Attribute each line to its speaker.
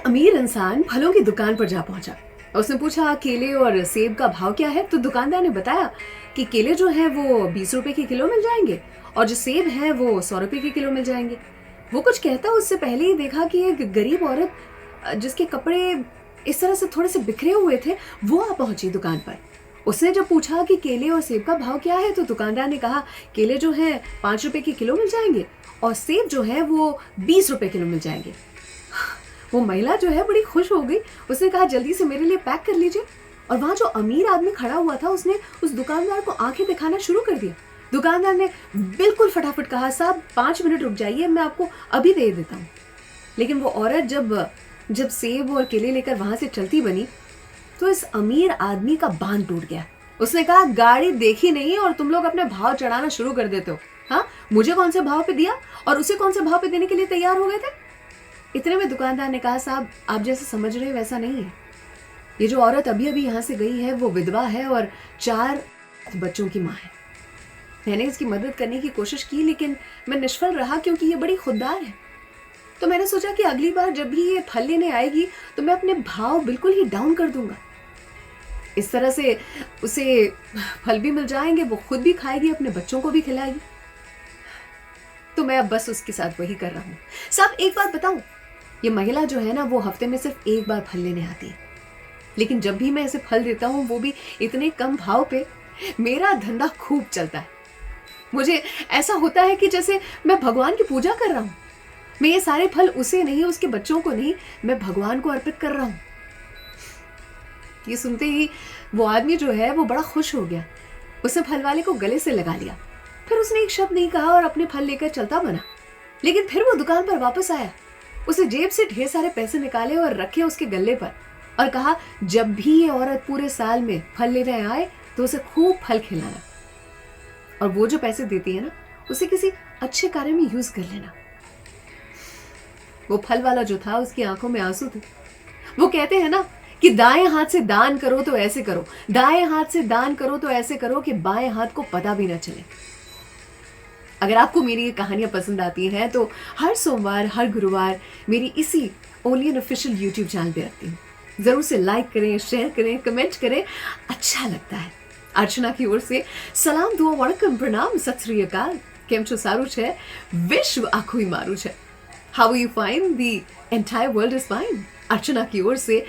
Speaker 1: अमीर इंसान फलों की दुकान पर जा पहुंचा। उसने पूछा केले और सेब का भाव क्या है। तो दुकानदार ने बताया कि केले जो है वो 20 रुपए के किलो मिल जाएंगे और जो सेब है वो 100 रुपए के किलो मिल जाएंगे। वो कुछ कहता उससे पहले ही देखा कि एक गरीब औरत जिसके कपड़े इस तरह से थोड़े से बिखरे हुए थे वो आ पहुंची दुकान पर। उसने जब पूछा कि केले और सेब का भाव क्या है तो दुकानदार ने कहा केले जो है 5 रुपए के किलो मिल जाएंगे और सेब जो है वो 20 रुपए किलो मिल जाएंगे। वो महिला जो है बड़ी खुश हो गई। उसने कहा जल्दी से मेरे लिए पैक कर लीजिए। और वहां जो अमीर आदमी खड़ा हुआ था उसने उस दुकानदार को आंखें दिखाना शुरू कर दिया। दुकानदार ने बिल्कुल फटाफट कहा साहब 5 मिनट रुक जाइए, मैं आपको अभी दे देता हूँ। लेकिन वो औरत जब सेब और केले लेकर वहां से चलती बनी तो इस अमीर आदमी का बांध टूट गया। उसने कहा गाड़ी देखी नहीं और तुम लोग अपने भाव चढ़ाना शुरू कर देते हो। हाँ, मुझे कौन से भाव पे दिया और उसे कौन से भाव पे देने के लिए तैयार हो गए थे। इतने में दुकानदार ने कहा साहब आप जैसे समझ रहे हैं वैसा नहीं है। ये जो औरत अभी अभी यहाँ से गई है वो विधवा है और 4 बच्चों की माँ है। मैंने इसकी मदद करने की कोशिश की लेकिन मैं निष्फल रहा क्योंकि ये बड़ी खुददार है। तो मैंने सोचा कि अगली बार जब भी ये फल लेने आएगी तो मैं अपने भाव बिल्कुल ही डाउन कर दूंगा। इस तरह से उसे फल भी मिल जाएंगे, वो खुद भी खाएगी, अपने बच्चों को भी खिलाएगी। तो मैं अब बस उसके साथ वही कर रहा हूँ। साहब एक बात बताऊं, ये महिला जो है ना वो हफ्ते में सिर्फ एक बार फल लेने आती है, लेकिन जब भी मैं इसे फल देता हूँ वो भी इतने कम भाव पे, मेरा धंधा खूब चलता है। मुझे ऐसा होता है कि जैसे मैं भगवान की पूजा कर रहा हूँ। मैं ये सारे फल उसे नहीं, उसके बच्चों को नहीं, मैं भगवान को अर्पित कर रहा हूँ। ये सुनते ही वो आदमी जो है वो बड़ा खुश हो गया। उसने फल वाले को गले से लगा लिया, फिर उसने एक शब्द नहीं कहा और अपने फल लेकर चलता बना। लेकिन फिर वो दुकान पर वापस आया। उसे जेब से ढेर सारे पैसे निकाले और रखे उसके गले पर और कहा जब भी ये औरत पूरे साल में फल लेने आए तो उसे खूब फल खिलाना और वो जो पैसे देती है ना उसे किसी अच्छे कार्य में यूज कर लेना। वो फल वाला जो था उसकी आंखों में आंसू थे। वो कहते हैं ना कि दाएं हाथ से दान करो तो ऐसे करो, दाएं हाथ से दान करो तो ऐसे करो कि बाएं हाथ को पता भी ना चले। अगर आपको मेरी ये कहानियां पसंद आती हैं तो हर सोमवार हर गुरुवार मेरी इसी ओलियन ऑफिशियल यूट्यूब चैनल पे रखती हूँ। जरूर से लाइक करें, शेयर करें, कमेंट करें, अच्छा लगता है। अर्चना की ओर से सलाम, दुआ, वणक्कम, प्रणाम, सत श्री अकाल। केम छो, सारू छे, विश्व आखुई मारू छे। How you find the entire world is fine. अर्चना की ओर से